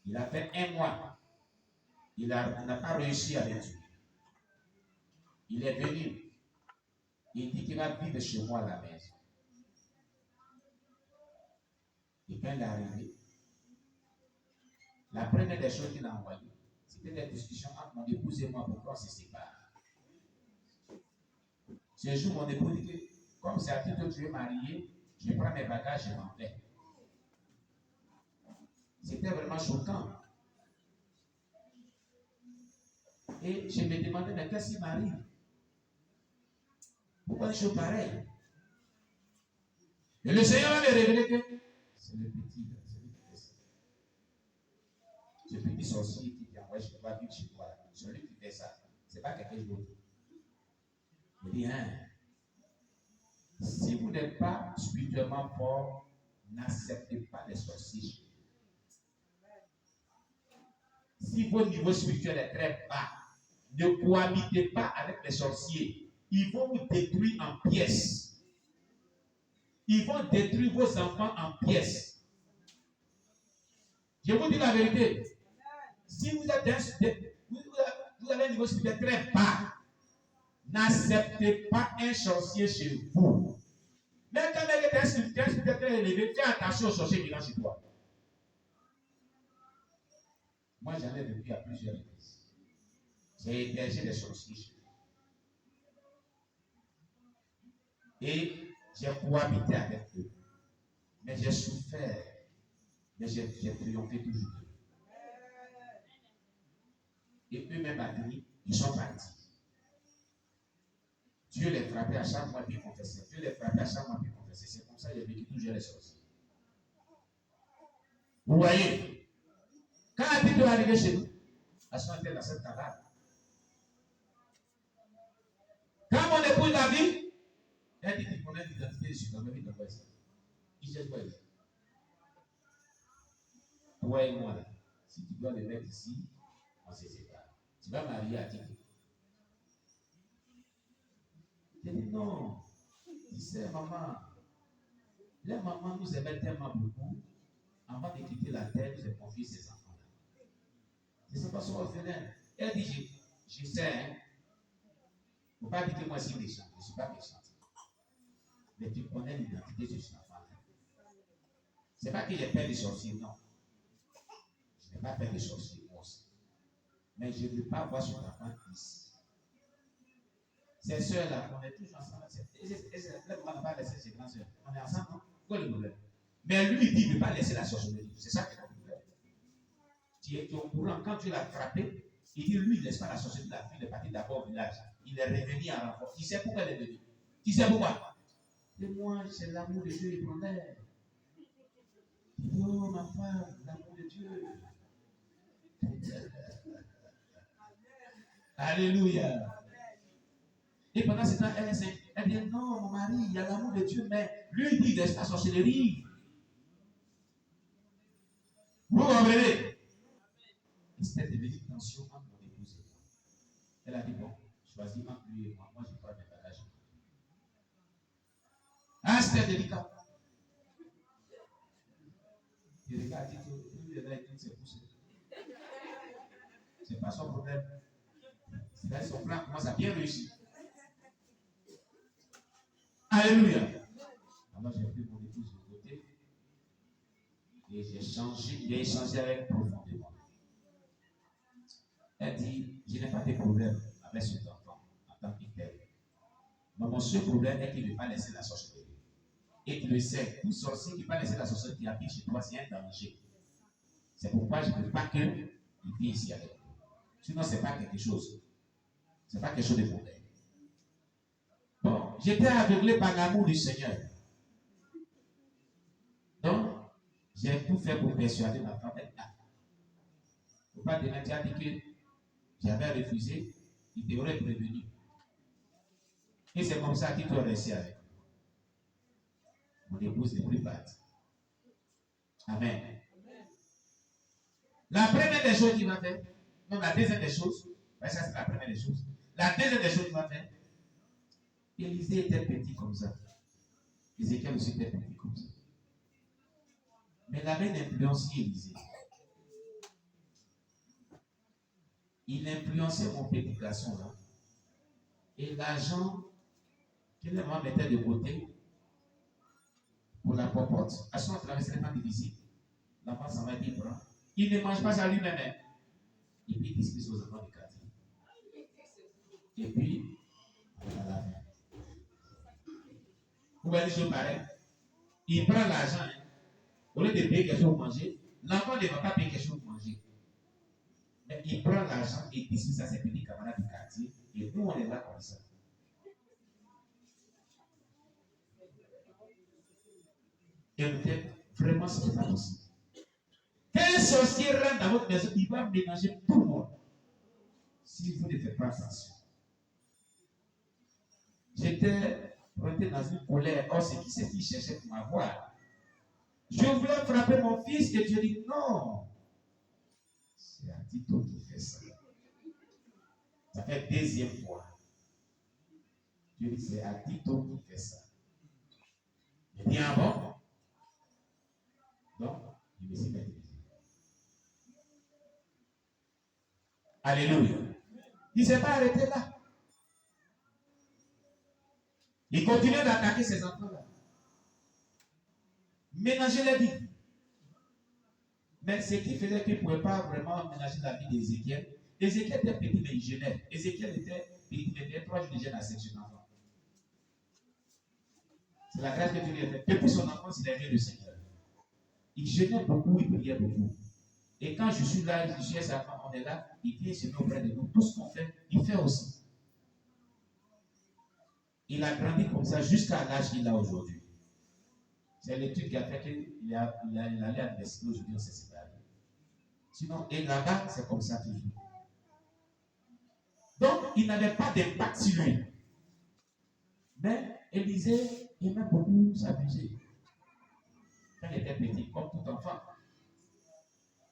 Il a fait 1 mois. Il n'a pas réussi à les tuer. Il est venu. Il dit qu'il va vivre chez moi à la maison. Et quand il est arrivé, la première des choses qu'il a envoyées, c'était des discussions entre mon épouse et moi pourquoi on se sépare. Ce jour, mon épouse dit que, comme c'est à titre que tu es marié, je prends mes bagages et je m'en vais. C'était vraiment choquant. Et je me demandais, mais qu'est-ce qui m'arrive? Pourquoi une chose pareille? Et le Seigneur va me révéler que c'est le petit, ce petit sorcier qui dit, ouais, je ne vais pas vivre chez toi. Celui qui fait ça, ce n'est pas quelqu'un d'autre. Il dit, si vous n'êtes pas spirituellement fort, n'acceptez pas les sorciers chez vous. Si votre niveau spirituel est très bas, ne cohabitez pas avec les sorciers. Ils vont vous détruire en pièces. Ils vont détruire vos enfants en pièces. Je vous dis la vérité. Si vous avez un niveau spirituel très bas, n'acceptez pas un sorcier chez vous. Mais quand vous êtes un spirituel très élevé, fais attention aux sorciers qui sont chez toi. Moi, j'en ai vécu à plusieurs reprises. J'ai hébergé des sorciers chez moi. Et j'ai cohabité avec eux. Mais j'ai souffert. Mais j'ai triomphé toujours. Et eux-mêmes à lui, ils sont partis. Dieu les frappait à chaque mois, puis ils confessaient. Dieu les frappait à chaque mois, puis ils confessaient. C'est comme ça que j'ai vécu toujours les sorciers. Vous voyez, quand Abidou est arrivé chez nous, à son était dans cette cabane. Quand mon épouse l'a vu, elle dit qu'il connaît l'identité de ce homme, il t'envoie ça. Il sait quoi il dit. Toi et moi, là, si tu dois le mettre ici, on se sépare. Tu vas marier à Tiki. J'ai dit non. Tu sais, maman, les mamans nous aimaient tellement beaucoup. Avant de quitter la terre, nous avons confié ces enfants-là. C'est sa façon orphelin. Elle dit, je sais, hein. Il ne faut pas dire que moi je suis méchant. Je ne suis pas méchant. Mais tu connais l'identité de ce enfant-là. Ce n'est pas que j'ai peur des sorciers, non. Je n'ai pas peur des sorciers, moi aussi. Mais je ne veux pas voir son enfant ici. Ces soeurs-là, on est tous ensemble. On n'a pas laissé ses grands soeurs. On est ensemble, non? Quoi le problème? Mais lui, il dit, il ne veut pas laisser la sorcellerie. C'est ça qui est le problème. Tu es au courant, quand tu l'as frappé, il dit, lui, il ne laisse pas la sorcellerie. La fille, il est parti d'abord au village. Il est revenu en renfort. Tu sais pourquoi elle est venue? Tu sais pourquoi? Et moi, c'est l'amour de Dieu éternel. Oh, ma femme, l'amour de Dieu. Alléluia. Et pendant ce temps, elle dit, non, mon mari, il y a l'amour de Dieu, mais lui, il dit, laisse la sorcellerie. Vous comprenez? Et c'était devenu une tension entre mon épouse et moi. Elle a dit, bon, choisis entre lui et moi. Moi, je prends mes bagages. Ah, c'était délicat. Et le gars a dit que lui, il a dit que c'est poussé. C'est pas son problème. C'est là son plan commence à bien réussir. Alléluia. Alors j'ai pris mon épouse de côté et j'ai échangé avec elle profondément. Elle dit, je n'ai pas de problème avec cet enfant en tant que tel. Mais mon seul problème est qu'il ne veut pas laisser la sorcellerie. Et tu le sais, tout sorcier qui ne veut pas laisser la sorcellerie qui habite chez toi, c'est un danger. C'est pourquoi je ne veux pas qu'il vienne ici avec nous. Sinon, ce n'est pas quelque chose. Ce n'est pas quelque chose de mauvais. Bon, j'étais aveuglé par l'amour du Seigneur. Donc, j'ai tout fait pour persuader ma femme d'être là. Il ne faut pas demain, tu as dit que j'avais refusé, il t'aurait prévenu. Et c'est comme ça qu'il doit rester avec moi. Mon épouse n'est plus partie. Amen. La première des choses qu'il m'a fait, non, la deuxième des choses, ça c'est la première des choses. La deuxième des choses qu'il m'a fait, Élisée était petit comme ça. Ézéchiel aussi était petit comme ça. Mais il avait une influence sur Élisée. il influençait mon petit garçon là. Et l'argent que les mamans mettaient de côté pour la popote, à son traversait pas de visite. L'enfant s'en va dire, prend. Il ne mange pas ça lui-même. Et puis il dispose aux enfants du quartier. Et puis, on a la fin. Vous voyez les choses pareilles. Il prend l'argent. Au lieu de payer quelque chose pour manger, l'enfant ne va pas payer quelque chose pour manger. Mais il prend l'argent et dispose à ses petits camarades du quartier. Et nous, on est là comme ça. Et peut-être, vraiment, ce n'est pas possible. Qu'un sorcier rentre dans votre maison, il va mélanger tout le monde. Si vous ne faites pas attention. J'étais rentré dans une colère. Or, c'est qui c'est qui cherchait pour m'avoir. Je voulais frapper mon fils et Dieu dit non. C'est Atito qui fait ça. Ça fait deuxième fois. Dieu dit c'est Atito qui fait ça. Il dit ah bon? Donc, je me suis maîtrisé. Alléluia. Il ne s'est pas arrêté là. Il continuait d'attaquer ses enfants-là. Ménager la vie. Mais ce qui faisait qu'il ne pouvait pas vraiment ménager la vie d'Ézéchiel. Ézéchiel était petit mais il jeûnait. Ézéchiel était petit, il était 3 jours de jeûne à 7 jeunes enfants. C'est la grâce que Dieu lui a faite. Depuis son enfance, il a aimé le Seigneur. Il jeûnait beaucoup, il priait beaucoup. Et quand je suis là, je suis sa femme, on est là, il vient se mettre auprès de nous. Tout ce qu'on fait, il fait aussi. Il a grandi comme ça jusqu'à l'âge qu'il a aujourd'hui. C'est l'étude qui a fait qu'il allait à l'université aujourd'hui, on s'est séparés. Sinon, et là-bas, c'est comme ça toujours. Donc, il n'avait pas d'impact sur lui. Mais Élisée aimait beaucoup s'amuser. Quand il était petit, comme tout enfant.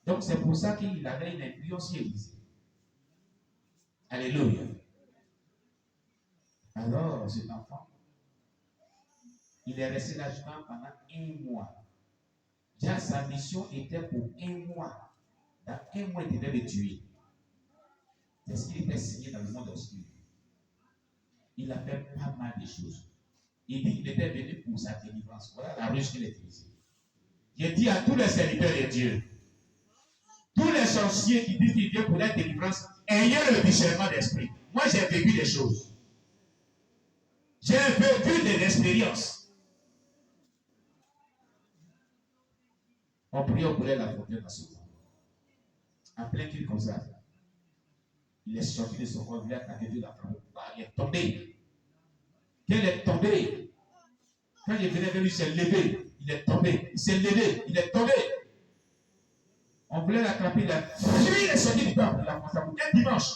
Donc, c'est pour ça qu'il avait une influence sur Élisée. Alléluia. Alors, cet enfant, il est resté là pendant 1 mois. Déjà, sa mission était pour 1 mois. Dans 1 mois, il devait le tuer. C'est ce qu'il était signé dans le monde obscur. Il a fait pas mal de choses. Il dit qu'il était venu pour sa délivrance. Voilà la ruse qu'il a utilisée. J'ai dit à tous les serviteurs de Dieu, tous les sorciers qui disent qu'ils viennent pour la délivrance, ayez le discernement d'esprit. Moi, j'ai vécu des choses. J'ai vécu de l'expérience. On prie au collège la frontière nationale. En plein cul comme ça. Il est sorti de son corps, il a attaqué Dieu la frontière. Il est tombé. Quand il est tombé, quand il venait vers lui, il s'est levé. Il est tombé. Il s'est levé. Il est tombé. On voulait l'attraper. Il a fui, il est sorti du temple. Il a commencé à bouger. Un dimanche.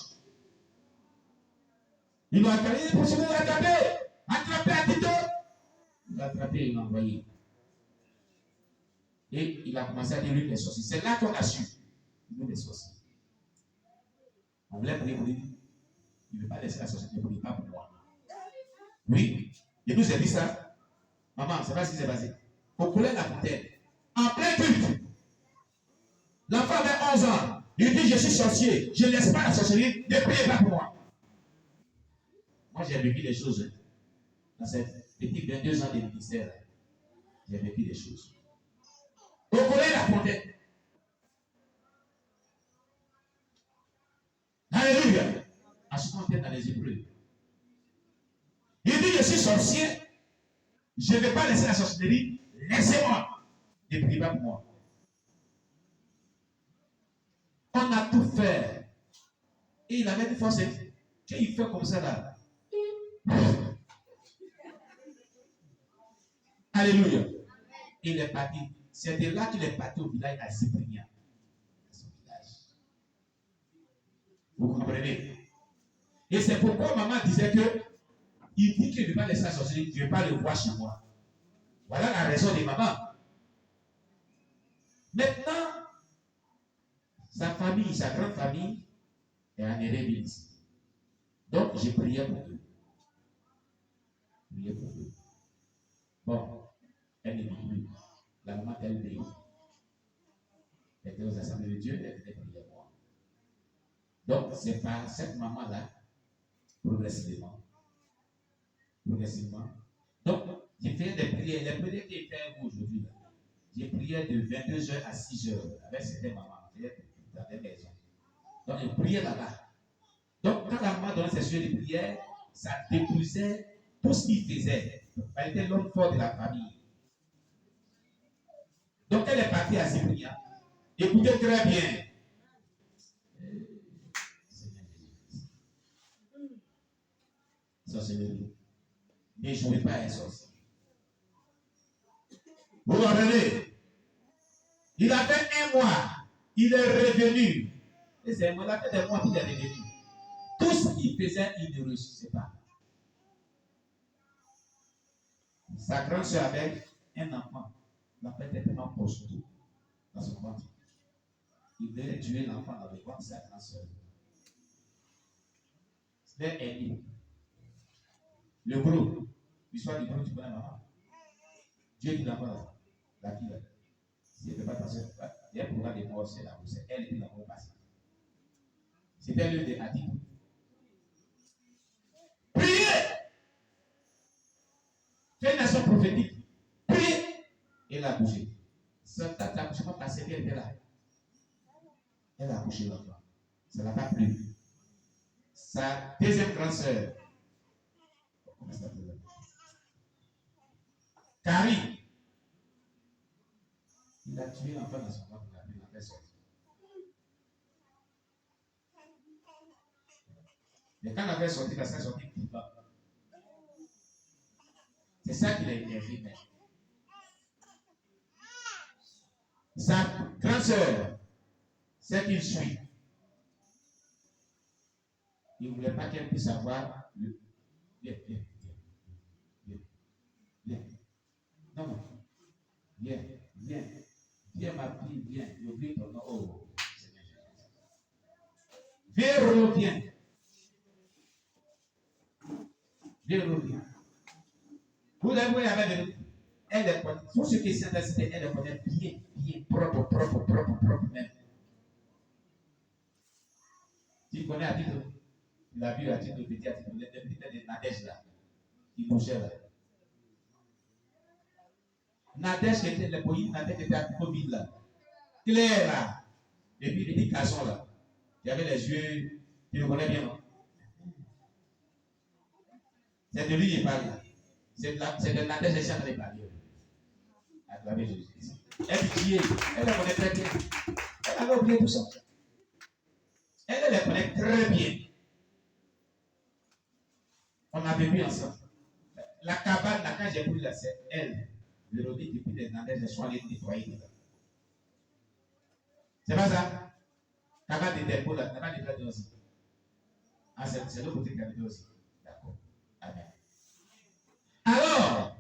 Ils l'ont attrapé. Il est possible de l'attraper. Attraper à Tito. Il l'a attrapé, il l'a envoyé. Et il a commencé à dire lui les sorciers. C'est là qu'on a su. Lui les sorciers. On voulait prier pour lui. Il ne veut pas laisser la société pour lui, pas pour moi. Oui. Et nous, j'ai dit ça. Maman, c'est pas ce qui s'est passé. Au collège la fontaine. En plein culte. L'enfant avait 11 ans. Il dit, je suis sorcier. Je ne laisse pas la sorcellerie. Ne priez pas pour moi. Moi, j'ai vécu des choses. Dans ces petits 22 ans de ministère, j'ai vécu des choses. Au collège la fontaine. Alléluia. À ce qu'on était dans les Hébreux. Il dit, je suis sorcier. Je ne vais pas laisser la sorcellerie. Laissez-moi. Ne priez pas pour moi. On a tout fait. Et il avait une force. Quand il fait comme ça là. Alléluia. Il est parti. C'est de là qu'il est parti au village à Cyprien. Son village. Vous comprenez? Et c'est pourquoi maman disait que il dit qu'il ne veut pas laisser la sorcellerie, je ne veux pas le voir chez moi. Voilà la raison de maman. Maintenant, sa famille, sa grande famille est en Érémie ici. Donc, j'ai prié pour eux. Prié pour eux. Bon, elle ne vit plus. La maman elle veut. Elle était aux assemblées de Dieu, elle était priée pour moi. Donc, c'est par cette maman-là, progressivement. Donc, j'ai fait des prières. Les prières qui étaient aujourd'hui, j'ai prié de 22h à 6h avec certaines mamans dans des maisons. Donc, je priais là-bas. Donc, quand la maman donnait ses sujets de prière, ça détruisait tout ce qu'il faisait. Elle était l'homme fort de la famille. Donc, elle est partie à Cyprien. Écoutez très bien. Sorcellerie. Ne jouez pas à un sorcier. Vous comprenez? Il a fait un mois. Il est revenu. Et c'est un mois, il a fait des mois qu'il est revenu. Tout ce qu'il faisait, il ne réussissait pas. Sa grande soeur avait un enfant. L'enfant était tellement costaud dans son ventre. Il voulait tuer l'enfant dans le ventre de sa grande soeur. C'était Élie. Le gros. L'histoire du gros, tu connais maman. Dieu dit l'enfant, la fille. Si elle ne fait pas attention, il y a un programme de mort, c'est la roue. C'est elle qui l'a passé. C'était l'un des attitudes. Priez! Fais une action prophétique. Priez! Et elle a bougé. Cette accouchement passé, elle était là. Elle a accouché l'enfant. Ça n'a pas plu. Sa deuxième grande sœur, comment ça s'appelle? Carrie, il a tué l'enfant dans son ventre, il a fait sortir. Mais quand elle a fait sortir, elle s'est sortie plus bas. C'est ça qu'il a énervé. Sa grande sœur, c'est qu'il suit. Il ne voulait pas qu'elle puisse avoir le. Viens. Non, non. Viens, ma fille, viens. J'oublie ton nom. Oh, Seigneur Jésus. Viens, reviens. Vous l'avez avec elle est bonne. Tout ce qui est saint-cité, elle est bonne, bien, propre même. Tu connais à titre, il a vu à titre petit, à titre de Nadège là, qui bougeait là. Nadège était, le pays Nadège était à Covid là. Claire là. Et puis, petit garçon là. Il avait les yeux, tu le connais bien, non? C'est de lui qui parle là. C'est de Nadège qui chante les parler. Acclamez Jésus. Elle dit, elle le connaît très bien. Elle avait oublié tout ça. Elle le connaît très bien. On avait vu ensemble. La cabane, là, quand j'ai pris là, c'est elle. Véronique, depuis les Nadèges, elles sont allées nettoyer dedans. C'est pas ça? Cabane de dépôt, là, cabane de dépôt aussi. Ah, c'est le côté cabane aussi. D'accord. Amen. Alors,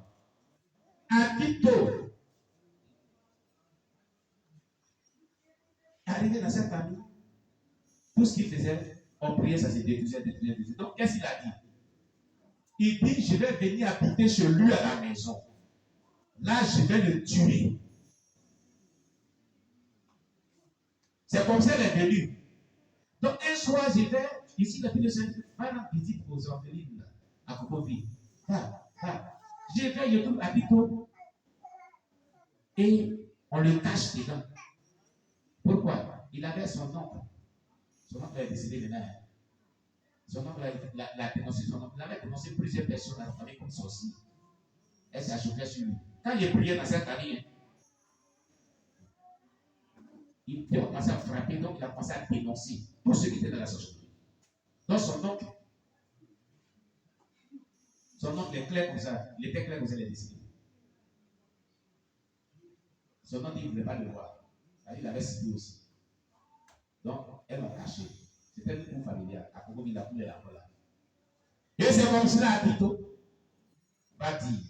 à Tito, arrivé dans cette famille, tout ce qu'il faisait, on priait, ça se détruisait. Donc, qu'est-ce qu'il a dit? Il dit, je vais venir habiter chez lui à la maison. Là, je vais le tuer. C'est comme ça qu'elle est venue. Donc, un soir, je vais, ici, la fille de Saint-Denis, va rendre visite aux orphelines, à Copoville. Je vais, je trouve à Tito, et on le cache dedans. Pourquoi? Il avait son oncle. Son oncle a décidé de naître. Son oncle l'a dénoncé. Son oncle avait dénoncé plusieurs personnes dans la famille comme sorcier. Elle s'est ajoutée sur lui. Quand il priait dans cette famille, il a commencé à frapper, donc il a commencé à dénoncer tous ceux qui étaient dans la sorcellerie. Donc son oncle est clair comme ça. Il était clair comme ça, il a décidé. Son oncle, il ne voulait pas le voir. Il avait cité aussi. Donc, elle l'a caché. C'était une cour familiale. À Congo, il a pris la là. Et c'est comme cela à Tito. Bati.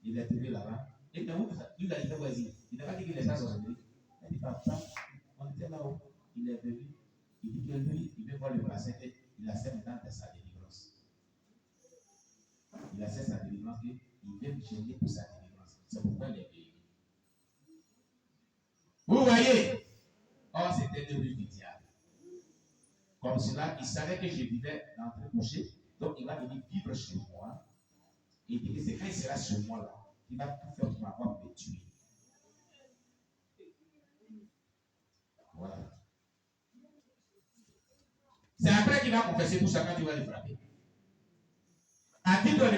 Il est trouvé là-bas. Et lui, il a été voisin. Il n'a pas dit qu'il est sans sorcellerie. Il a dit, papa, on était là-haut. Il est venu. Il dit que lui, il veut voir le passé. Il a fait maintenant de sa délivrance. Il a fait sa délivrance. Il veut me gêner pour sa délivrance. C'est pourquoi il est venu. Vous voyez? Oh, c'était le but du diable. Comme cela, il savait que je vivais dans le coucher. Donc, il va venir vivre chez moi. Et il dit que c'est quand il sera chez moi là, qu'il va tout faire pour avoir me tuer. Voilà. C'est après qu'il va confesser tout ça quand il va le frapper. À titre de